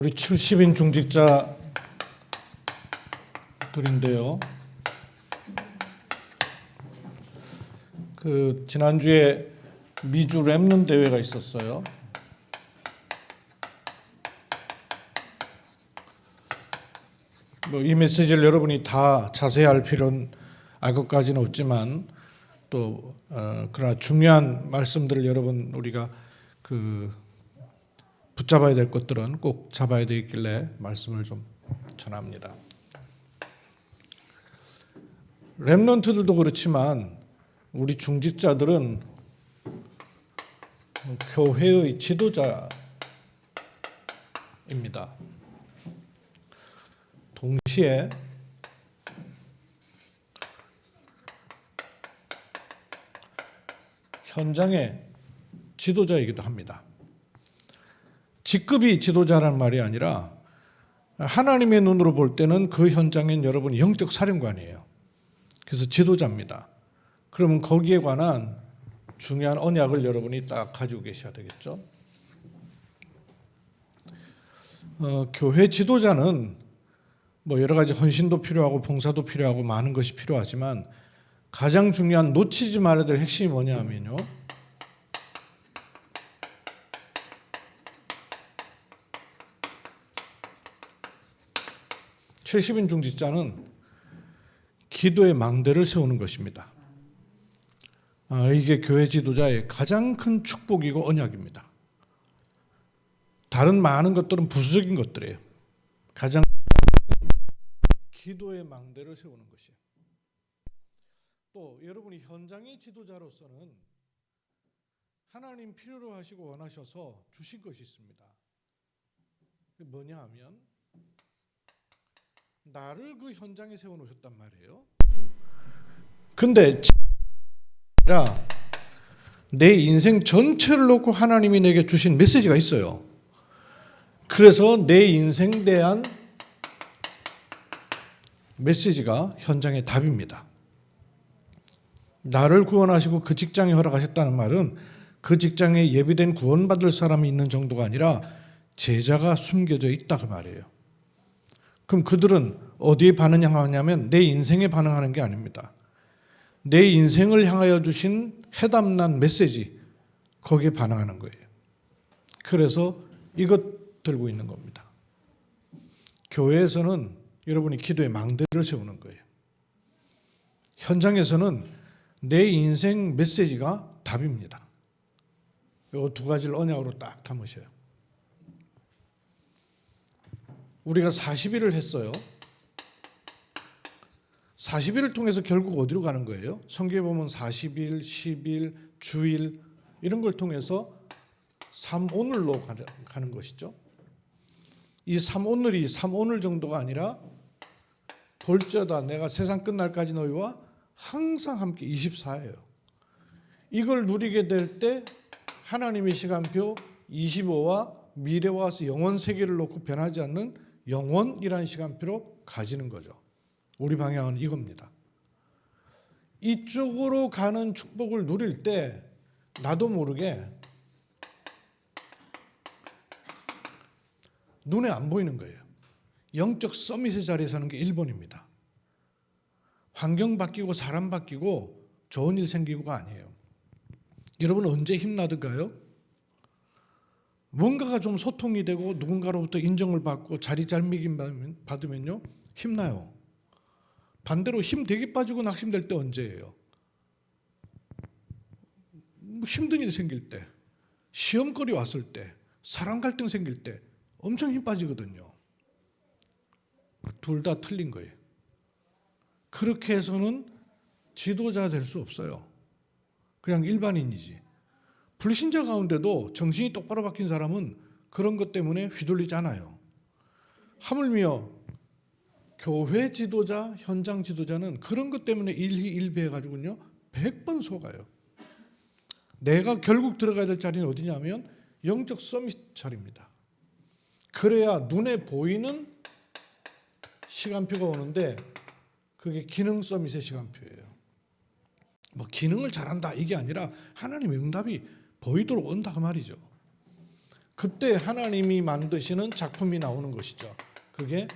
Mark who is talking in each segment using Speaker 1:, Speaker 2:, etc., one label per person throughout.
Speaker 1: 우리 70인 중직자들인데요. 지난주에 미주 랩넌 대회가 있었어요. 이 메시지를 여러분이 다 자세히 알 필요는 알 것까지는 없지만 또 그러나 중요한 말씀들을 여러분 우리가 붙잡아야 될 것들은 꼭 잡아야 되겠길래 말씀을 좀 전합니다. 랩넌트들도 그렇지만 우리 중직자들은 교회의 지도자입니다. 동시에 현장의 지도자이기도 합니다. 직급이 지도자라는 말이 아니라 하나님의 눈으로 볼 때는 그 현장엔 여러분 영적 사령관이에요. 그래서 지도자입니다. 그러면 거기에 관한 중요한 언약을 여러분이 딱 가지고 계셔야 되겠죠. 교회 지도자는 여러 가지 헌신도 필요하고 봉사도 필요하고 많은 것이 필요하지만 가장 중요한 놓치지 말아야 될 핵심이 뭐냐 하면요. (70인) 중직자는 기도의 망대를 세우는 것입니다. 이게 교회 지도자의 가장 큰 축복이고 언약입니다. 다른 많은 것들은 부수적인 것들이에요. 가장 기도의 망대를 세우는 것이에요. 또 여러분이 현장의 지도자로서는 하나님 필요로 하시고 원하셔서 주신 것이 있습니다. 그게 뭐냐 하면 나를 그 현장에 세워놓으셨단 말이에요. 근데 내 인생 전체를 놓고 하나님이 내게 주신 메시지가 있어요. 그래서 내 인생에 대한 메시지가 현장의 답입니다. 나를 구원하시고 그 직장에 허락하셨다는 말은 그 직장에 예비된 구원받을 사람이 있는 정도가 아니라 제자가 숨겨져 있다 그 말이에요. 그럼 그들은 어디에 반응하냐면 내 인생에 반응하는 게 아닙니다. 내 인생을 향하여 주신 해담난 메시지 거기에 반응하는 거예요. 그래서 이것 들고 있는 겁니다. 교회에서는 여러분이 기도의 망대를 세우는 거예요. 현장에서는 내 인생 메시지가 답입니다. 이 두 가지를 언약으로 딱 담으셔요. 우리가 40일을 했어요. 40일을 통해서 결국 어디로 가는 거예요? 성경에 보면 40일, 10일, 주일 이런 걸 통해서 3오늘로 가는 것이죠. 이 3오늘이 3오늘 정도가 아니라 볼지어다 내가 세상 끝날까지 너희와 항상 함께 24예요. 이걸 누리게 될 때 하나님의 시간표 25와 미래와 영원 세계를 놓고 변하지 않는 영원이라는 시간표로 가지는 거죠. 우리 방향은 이겁니다. 이쪽으로 가는 축복을 누릴 때 나도 모르게 눈에 안 보이는 거예요. 영적 서밋의 자리에 서는 게 1번입니다. 환경 바뀌고 사람 바뀌고 좋은 일 생기고가 아니에요. 여러분 언제 힘나든가요? 뭔가가 좀 소통이 되고 누군가로부터 인정을 받고 자리 잘미김 받으면요 힘나요. 반대로 힘 되게 빠지고 낙심될 때 언제예요? 힘든 일 생길 때, 시험거리 왔을 때, 사랑 갈등 생길 때 엄청 힘 빠지거든요. 둘 다 틀린 거예요. 그렇게 해서는 지도자 될 수 없어요. 그냥 일반인이지. 불신자 가운데도 정신이 똑바로 박힌 사람은 그런 것 때문에 휘둘리지 않아요. 하물며 교회 지도자, 현장 지도자는 그런 것 때문에 일희일비해가지고요 100번 속아요. 내가 결국 들어가야 될 자리는 어디냐면 영적 서밋 자리입니다. 그래야 눈에 보이는 시간표가 오는데 그게 기능 서밋의 시간표예요. 기능을 잘한다 이게 아니라 하나님의 응답이 보이도록 온다 그 말이죠. 그때 하나님이 만드시는 작품이 나오는 것이죠. 그게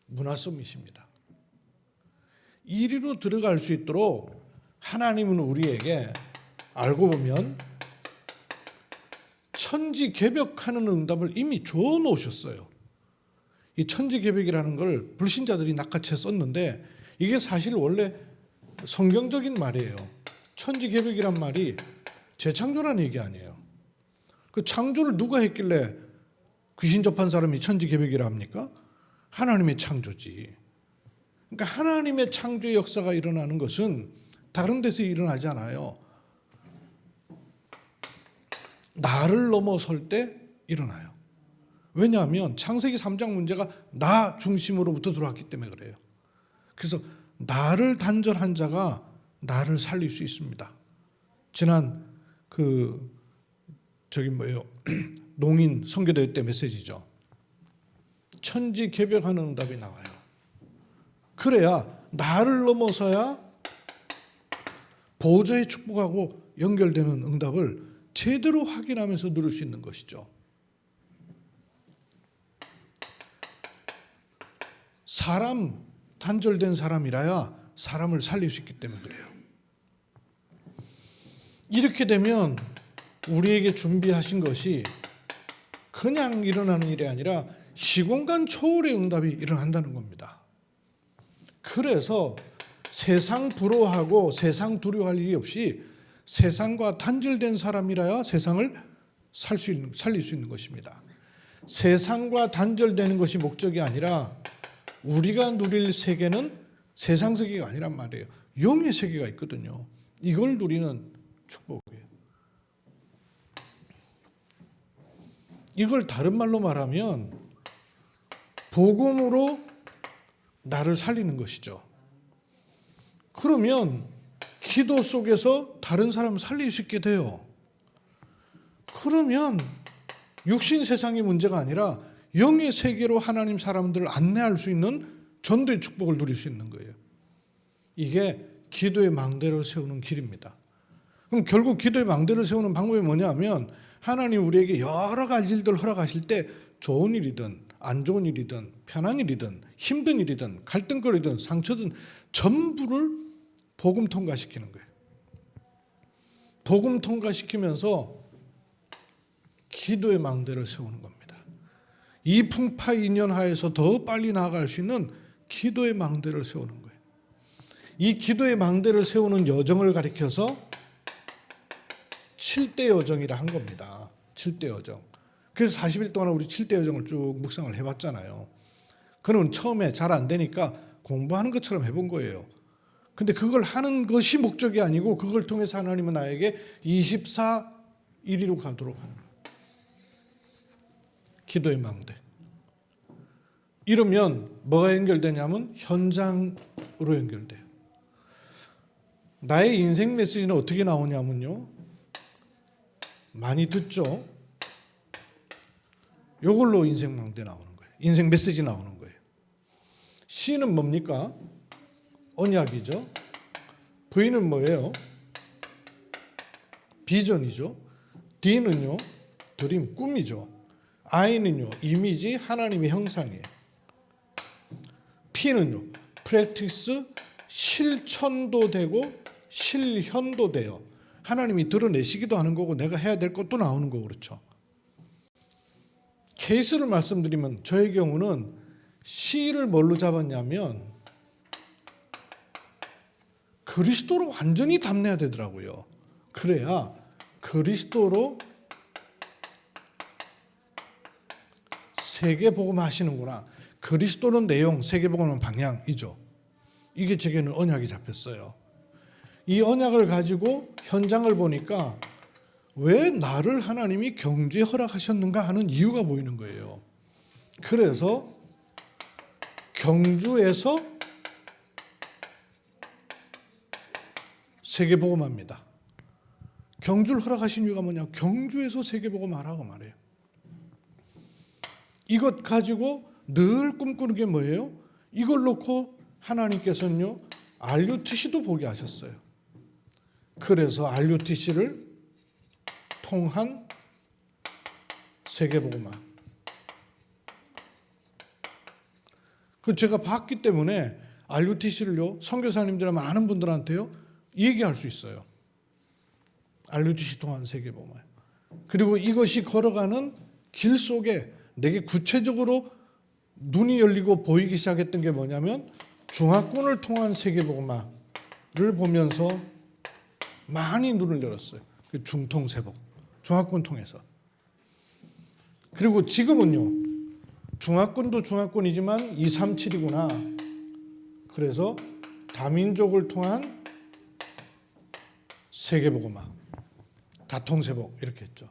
Speaker 1: 문화 서밋입니다. 이리로 들어갈 수 있도록 하나님은 우리에게 알고 보면 천지개벽하는 응답을 이미 줘 놓으셨어요. 이 천지개벽이라는 걸 불신자들이 낚아채 썼는데 이게 사실 원래 성경적인 말이에요. 천지개벽이란 말이 재창조라는 얘기 아니에요. 그 창조를 누가 했길래 귀신 접한 사람이 천지개벽이라 합니까? 하나님의 창조지. 그러니까 하나님의 창조의 역사가 일어나는 것은 다른 데서 일어나지 않아요. 나를 넘어설 때 일어나요. 왜냐하면 창세기 3장 문제가 나 중심으로부터 들어왔기 때문에 그래요. 그래서 나를 단절한 자가 나를 살릴 수 있습니다. 지난 농인 선교대회 때 메시지죠. 천지개벽하는 응답이 나와요. 그래야 나를 넘어서야 보좌의 축복하고 연결되는 응답을 제대로 확인하면서 누릴 수 있는 것이죠. 사람, 단절된 사람이라야 사람을 살릴 수 있기 때문에 그래요. 이렇게 되면 우리에게 준비하신 것이 그냥 일어나는 일이 아니라 시공간 초월의 응답이 일어난다는 겁니다. 그래서 세상 부러워하고 세상 두려워할 일이 없이 세상과 단절된 사람이라야 세상을 살릴 수 있는 것입니다. 세상과 단절되는 것이 목적이 아니라 우리가 누릴 세계는 세상 세계가 아니란 말이에요. 영의 세계가 있거든요. 이걸 누리는 축복이에요. 이걸 다른 말로 말하면 복음으로 나를 살리는 것이죠. 그러면 기도 속에서 다른 사람을 살릴 수 있게 돼요. 그러면 육신 세상의 문제가 아니라 영의 세계로 하나님 사람들을 안내할 수 있는 전도의 축복을 누릴 수 있는 거예요. 이게 기도의 망대를 세우는 길입니다. 그럼 결국 기도의 망대를 세우는 방법이 뭐냐면 하나님 우리에게 여러 가지 일들 허락하실 때 좋은 일이든 안 좋은 일이든 편한 일이든 힘든 일이든 갈등거리든 상처든 전부를 복음 통과시키는 거예요. 복음 통과시키면서 기도의 망대를 세우는 겁니다. 이 풍파 인연하에서 더 빨리 나아갈 수 있는 기도의 망대를 세우는 거예요. 이 기도의 망대를 세우는 여정을 가리켜서 7대 여정이라 한 겁니다. 7대 여정. 그래서 40일 동안 우리 7대 여정을 쭉 묵상을 해봤잖아요. 그는 처음에 잘 안 되니까 공부하는 것처럼 해본 거예요. 근데 그걸 하는 것이 목적이 아니고 그걸 통해서 하나님은 나에게 24일로 가도록 하는 거예요. 기도의 망대. 이러면 뭐가 연결되냐면 현장으로 연결돼요. 나의 인생 메시지는 어떻게 나오냐면요. 많이 듣죠. 이걸로 인생 망대 나오는 거예요. 인생 메시지 나오는 거예요. C는 뭡니까? 언약이죠. V는 뭐예요? 비전이죠. D는요, 드림, 꿈이죠. I는요, 이미지, 하나님의 형상이에요. P는요, 프랙티스, 실천도 되고 실현도 돼요. 하나님이 드러내시기도 하는 거고 내가 해야 될 것도 나오는 거고 그렇죠. 케이스를 말씀드리면 저의 경우는 C를 뭘로 잡았냐면 그리스도로 완전히 담내야 되더라고요. 그래야 그리스도로 세계복음 하시는구나. 그리스도는 내용, 세계복음은 방향이죠. 이게 제게는 언약이 잡혔어요. 이 언약을 가지고 현장을 보니까 왜 나를 하나님이 경주에 허락하셨는가 하는 이유가 보이는 거예요. 그래서 경주에서 세계복음합니다. 경주를 허락하신 이유가 뭐냐? 경주에서 세계복음하라고 말해요. 이것 가지고 늘 꿈꾸는 게 뭐예요? 이걸 놓고 하나님께서는요 RUTC도 보게 하셨어요. 그래서 RUTC를 통한 세계복음화. 그 제가 봤기 때문에 RUTC를요 선교사님들 많은 분들한테요 얘기할 수 있어요. RUTC 통한 세계복음화. 그리고 이것이 걸어가는 길 속에 내게 구체적으로 눈이 열리고 보이기 시작했던 게 뭐냐면 중화권을 통한 세계복음화를 보면서 많이 눈을 열었어요. 그 중통세복, 중화권 통해서. 그리고 지금은요. 중화권도 중화권이지만 237이구나. 그래서 다민족을 통한 세계복음화, 다통세복 이렇게 했죠.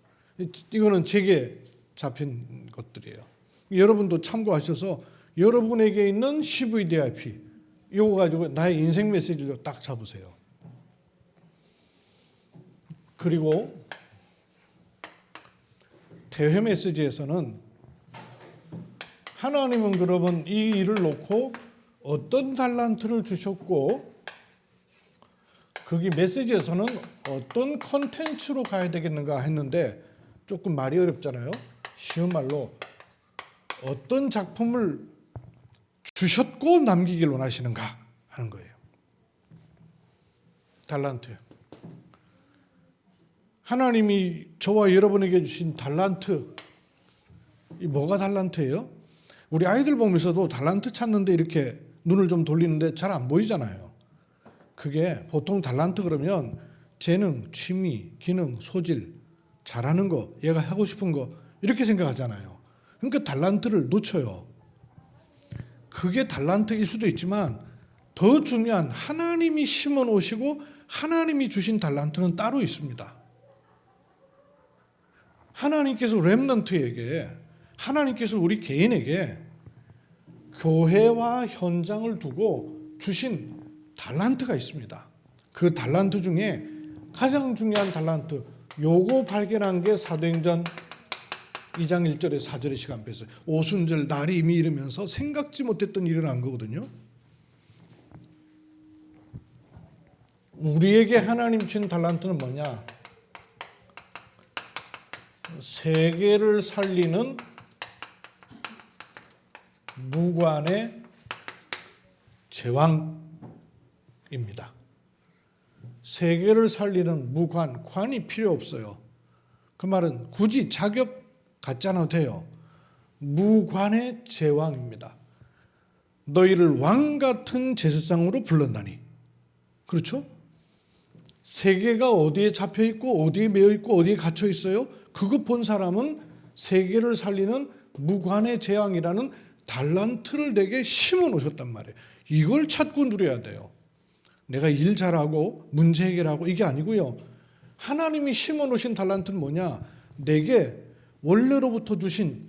Speaker 1: 이거는 제게 잡힌 것들이에요. 여러분도 참고하셔서 여러분에게 있는 CVDIP 이거 가지고 나의 인생 메시지를 딱 잡으세요. 그리고 대회 메시지에서는 하나님은 그러면 이 일을 놓고 어떤 달란트를 주셨고 거기 메시지에서는 어떤 컨텐츠로 가야 되겠는가 했는데 조금 말이 어렵잖아요. 쉬운 말로 어떤 작품을 주셨고 남기길 원하시는가 하는 거예요. 달란트. 하나님이 저와 여러분에게 주신 달란트, 이 뭐가 달란트예요? 우리 아이들 보면서도 달란트 찾는데 이렇게 눈을 좀 돌리는데 잘 안 보이잖아요. 그게 보통 달란트 그러면 재능, 취미, 기능, 소질, 잘하는 거, 얘가 하고 싶은 거 이렇게 생각하잖아요. 그러니까 달란트를 놓쳐요. 그게 달란트일 수도 있지만 더 중요한 하나님이 심어 놓으시고 하나님이 주신 달란트는 따로 있습니다. 하나님께서 렘넌트에게, 하나님께서 우리 개인에게 교회와 현장을 두고 주신 달란트가 있습니다. 그 달란트 중에 가장 중요한 달란트, 요거 발견한 게 사도행전 2장 1절에 4절의 시간 뺐어요. 오순절 날이 이미 이르면서 생각지 못했던 일을 한 거거든요. 우리에게 하나님 주신 달란트는 뭐냐? 세계를 살리는 무관의 제왕입니다. 세계를 살리는 무관, 관이 필요 없어요. 그 말은 굳이 자격 갖지 않아도 돼요. 무관의 제왕입니다. 너희를 왕 같은 제사장으로 불렀나니. 그렇죠? 세계가 어디에 잡혀 있고 어디에 매여 있고 어디에 갇혀 있어요? 그거 본 사람은 세계를 살리는 무관의 제왕이라는 달란트를 내게 심어 놓으셨단 말이에요. 이걸 찾고 누려야 돼요. 내가 일 잘하고 문제 해결하고 이게 아니고요. 하나님이 심어 놓으신 달란트는 뭐냐? 내게 원래로부터 주신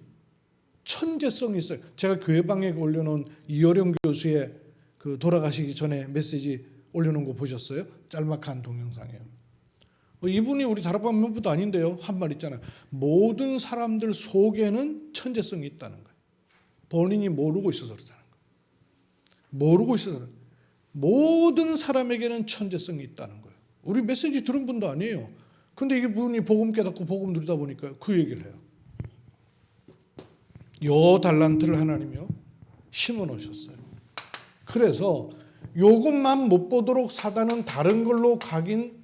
Speaker 1: 천재성이 있어요. 제가 교회방에 올려놓은 이어령 교수의 그 돌아가시기 전에 메시지 올려놓은 거 보셨어요? 짤막한 동영상이에요. 이분이 우리 다락방 멤버도 아닌데요. 한 말 있잖아요. 모든 사람들 속에는 천재성이 있다는 거예요. 본인이 모르고 있어서 그렇다는 거예요. 모르고 있어서 그래요. 모든 사람에게는 천재성이 있다는 거예요. 우리 메시지 들은 분도 아니에요. 근데 이게 분이 복음 깨닫고 복음 누리다 보니까 그 얘기를 해요. 요 달란트를 하나님이요 심어 놓으셨어요. 그래서 요것만 못 보도록 사단은 다른 걸로 각인,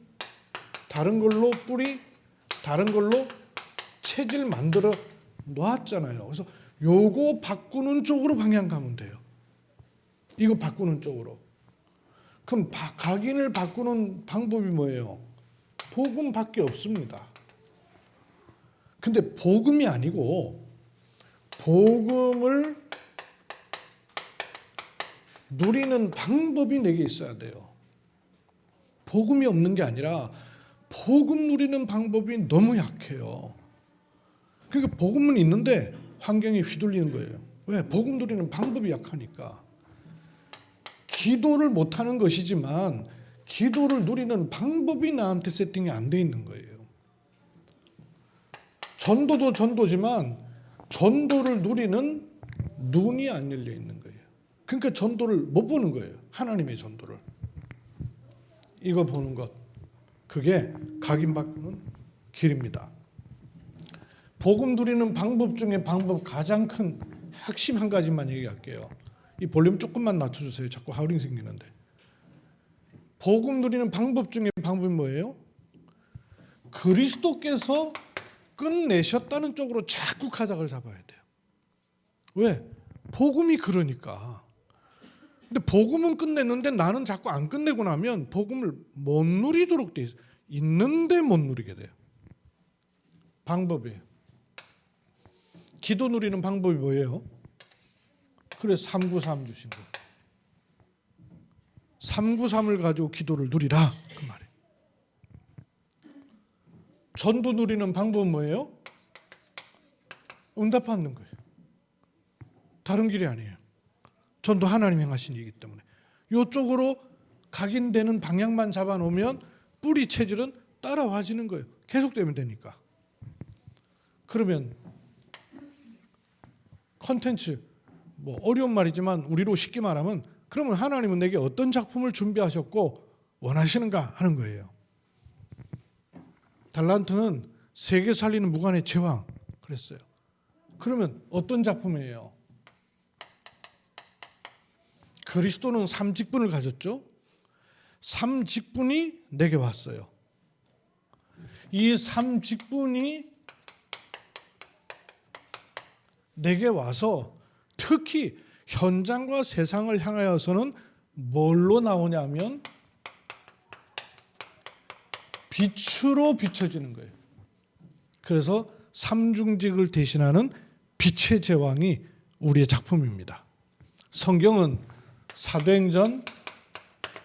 Speaker 1: 다른 걸로 뿌리, 다른 걸로 체질 만들어 놨잖아요. 그래서 요거 바꾸는 쪽으로 방향 가면 돼요. 이거 바꾸는 쪽으로. 그럼 각인을 바꾸는 방법이 뭐예요? 복음밖에 없습니다. 근데 복음이 아니고 복음을 누리는 방법이 내게 있어야 돼요. 복음이 없는 게 아니라 복음 누리는 방법이 너무 약해요. 그러니까 복음은 있는데 환경에 휘둘리는 거예요. 왜? 복음 누리는 방법이 약하니까. 기도를 못하는 것이지만 기도를 누리는 방법이 나한테 세팅이 안 돼 있는 거예요. 전도도 전도지만 전도를 누리는 눈이 안 열려 있는 거예요. 그러니까 전도를 못 보는 거예요. 하나님의 전도를. 이거 보는 것. 그게 각인바꾸는 길입니다. 복음 누리는 방법 중에 가장 큰 핵심 한 가지만 얘기할게요. 이 볼륨 조금만 낮춰주세요. 자꾸 하우링 생기는데. 복음 누리는 방법 중에 방법이 뭐예요? 그리스도께서 끝내셨다는 쪽으로 자꾸 가닥을 잡아야 돼요. 왜? 복음이 그러니까. 근데 복음은 끝냈는데 나는 자꾸 안 끝내고 나면 복음을 못 누리도록 돼 있어요. 있는데 못 누리게 돼요. 방법이에요. 기도 누리는 방법이 뭐예요? 그래 393 주신 거. 393을 가지고 기도를 누리라 그 말이에요. 전도 누리는 방법은 뭐예요? 응답 받는 거예요. 다른 길이 아니에요. 전도 하나님이 행하신 일이기 때문에 이쪽으로 각인되는 방향만 잡아놓으면 뿌리 체질은 따라와지는 거예요. 계속되면 되니까. 그러면 컨텐츠 뭐 어려운 말이지만 우리로 쉽게 말하면 그러면 하나님은 내게 어떤 작품을 준비하셨고 원하시는가 하는 거예요. 달란트는 세계 살리는 무관의 제왕 그랬어요. 그러면 어떤 작품이에요? 그리스도는 3직분을 가졌죠. 3직분이 내게 왔어요. 이 3직분이 내게 와서 특히 현장과 세상을 향하여서는 뭘로 나오냐면 빛으로 비춰지는 거예요. 그래서 삼중직을 대신하는 빛의 제왕이 우리의 작품입니다. 성경은 사도행전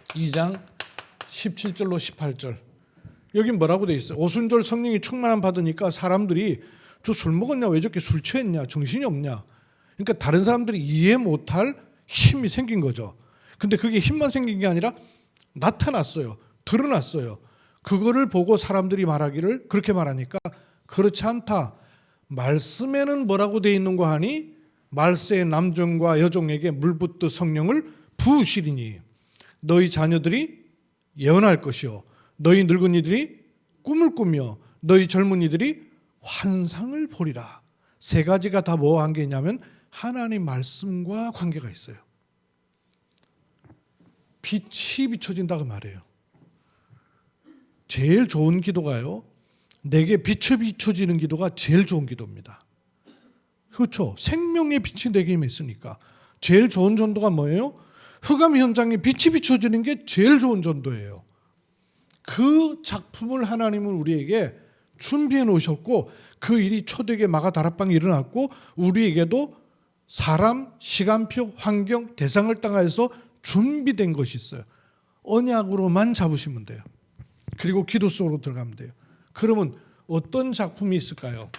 Speaker 1: 2장 17절로 18절 여기 뭐라고 돼 있어요? 오순절 성령이 충만함 받으니까 사람들이 저 술 먹었냐? 왜 저렇게 술 취했냐? 정신이 없냐? 그러니까 다른 사람들이 이해 못할 힘이 생긴 거죠. 근데 그게 힘만 생긴 게 아니라 나타났어요. 드러났어요. 그거를 보고 사람들이 말하기를 그렇게 말하니까 그렇지 않다. 말씀에는 뭐라고 돼 있는가 하니 말세의 남종과 여종에게 물붓듯 성령을 부으시리니 너희 자녀들이 예언할 것이요 너희 늙은이들이 꿈을 꾸며 너희 젊은이들이 환상을 보리라. 세 가지가 다 뭐 관계냐면 하나님 말씀과 관계가 있어요. 빛이 비춰진다고 말해요. 제일 좋은 기도가요. 내게 빛이 비춰지는 기도가 제일 좋은 기도입니다. 그렇죠. 생명의 빛이 내게 임했으니까. 제일 좋은 전도가 뭐예요? 흑암 현장에 빛이 비춰지는 게 제일 좋은 전도예요. 그 작품을 하나님은 우리에게 준비해 놓으셨고 그 일이 초대교회 마가 다락방에 일어났고 우리에게도 사람, 시간표, 환경, 대상을 땅하여서 준비된 것이 있어요. 언약으로만 잡으시면 돼요. 그리고 기도 속으로 들어가면 돼요. 그러면 어떤 작품이 있을까요?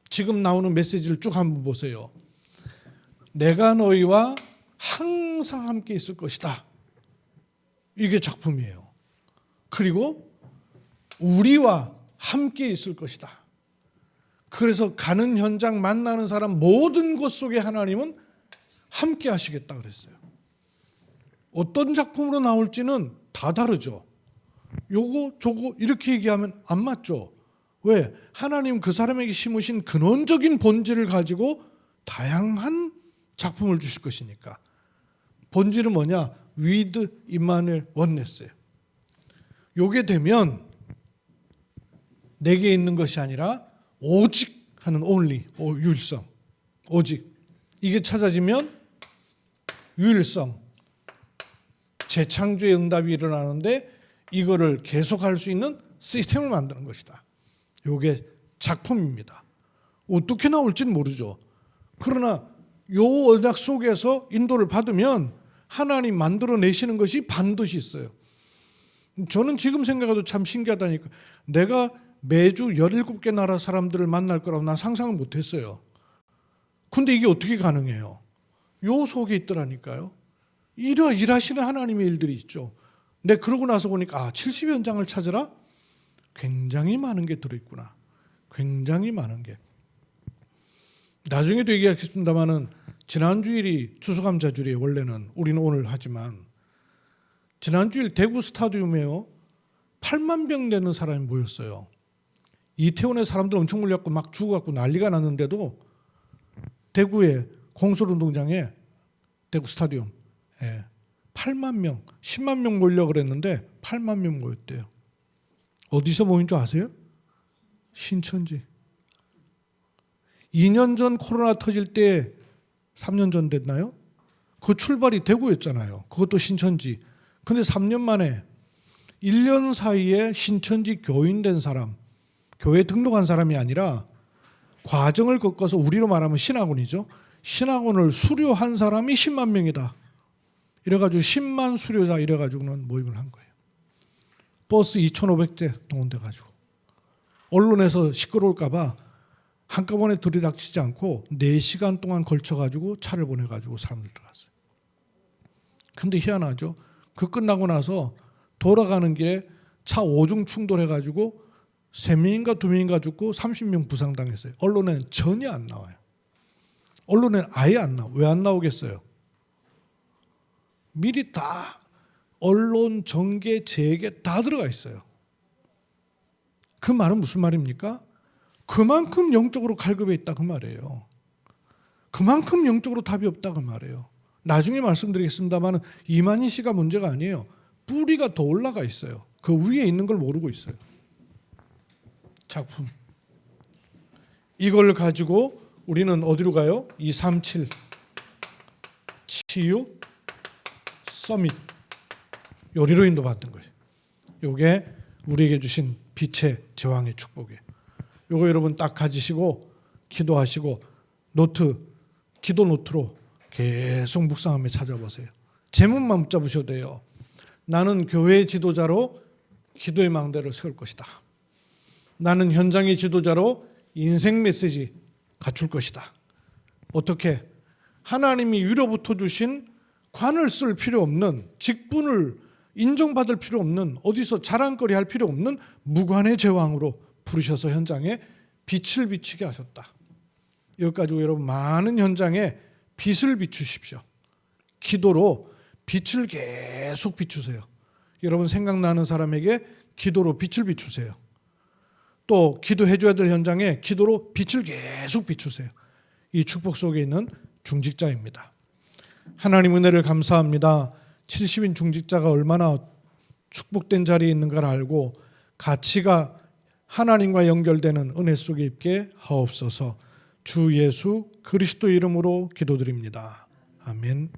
Speaker 1: 지금 나오는 메시지를 쭉 한번 보세요. 내가 너희와 항상 함께 있을 것이다. 이게 작품이에요. 그리고 우리와 함께 있을 것이다. 그래서 가는 현장 만나는 사람 모든 것 속에 하나님은 함께 하시겠다 그랬어요. 어떤 작품으로 나올지는 다 다르죠. 요거 저거 이렇게 얘기하면 안 맞죠. 왜? 하나님 그 사람에게 심으신 근원적인 본질을 가지고 다양한 작품을 주실 것이니까. 본질은 뭐냐? with 임마누엘 원네스예요. 요게 되면 내게 있는 것이 아니라 오직 하는 only, 유일성, 오직 이게 찾아지면 유일성, 재창조의 응답이 일어나는데 이거를 계속할 수 있는 시스템을 만드는 것이다. 이게 작품입니다. 어떻게 나올지는 모르죠. 그러나 요 언약 속에서 인도를 받으면 하나님 만들어내시는 것이 반드시 있어요. 저는 지금 생각해도 참 신기하다니까. 내가 매주 17개 나라 사람들을 만날 거라고 난 상상을 못했어요. 근데 이게 어떻게 가능해요? 요 속에 있더라니까요. 일하시는 하나님의 일들이 있죠. 근데 그러고 나서 보니까 70현장을 찾으라? 굉장히 많은 게 들어있구나. 굉장히 많은 게. 나중에도 얘기하겠습니다마는 지난 주일이 추수감사주일이에요. 원래는 우리는 오늘 하지만 지난 주일 대구 스타디움에요 8만 명 되는 사람이 모였어요. 이태원에 사람들 엄청 몰려갖고 막 죽어갖고 난리가 났는데도 대구의 공설운동장에 대구 스타디움 8만 명, 10만 명 몰려 그랬는데 8만 명 모였대요. 어디서 모인 줄 아세요? 신천지. 2년 전 코로나 터질 때 3년 전 됐나요? 그 출발이 대구였잖아요. 그것도 신천지. 근데 3년 만에 1년 사이에 신천지 교인 된 사람, 교회 등록한 사람이 아니라 과정을 겪어서 우리로 말하면 신학원이죠. 신학원을 수료한 사람이 10만 명이다. 이래가지고 10만 수료자 이래가지고는 모임을 한 거예요. 버스 2,500대 동원돼가지고 언론에서 시끄러울까 봐 한꺼번에 들이닥치지 않고 4시간 동안 걸쳐가지고 차를 보내가지고 사람들 들어갔어요. 근데 희한하죠. 그 끝나고 나서 돌아가는 길에 차 5중 충돌해가지고 3명인가 2명인가 죽고 30명 부상당했어요. 언론에는 전혀 안 나와요. 언론에는 아예 안 나와요. 왜 안 나오겠어요? 미리 다 언론, 정계, 재계 다 들어가 있어요. 그 말은 무슨 말입니까? 그만큼 영적으로 갈급해 있다 그 말이에요. 그만큼 영적으로 답이 없다 그 말이에요. 나중에 말씀드리겠습니다만 이만희 씨가 문제가 아니에요. 뿌리가 더 올라가 있어요. 그 위에 있는 걸 모르고 있어요. 작품. 이걸 가지고 우리는 어디로 가요? 237 치유 서밋 요리로 인도받는 거예요. 이게 우리에게 주신 빛의 제왕의 축복이에요. 이거 여러분 딱 가지시고 기도하시고 기도 노트로 계속 묵상하며 찾아보세요. 제목만 붙잡으셔도 돼요. 나는 교회의 지도자로 기도의 망대를 세울 것이다. 나는 현장의 지도자로 인생 메시지 갖출 것이다. 어떻게? 하나님이 위로부터 주신 관을 쓸 필요 없는, 직분을 인정받을 필요 없는, 어디서 자랑거리 할 필요 없는 무관의 제왕으로 부르셔서 현장에 빛을 비치게 하셨다. 여기까지 여러분 많은 현장에 빛을 비추십시오. 기도로 빛을 계속 비추세요. 여러분 생각나는 사람에게 기도로 빛을 비추세요. 또 기도해 줘야 될 현장에 기도로 빛을 계속 비추세요. 이 축복 속에 있는 중직자입니다. 하나님 은혜를 감사합니다. 70인 중직자가 얼마나 축복된 자리에 있는가를 알고 가치가 하나님과 연결되는 은혜 속에 있게 하옵소서. 주 예수 그리스도 이름으로 기도드립니다. 아멘.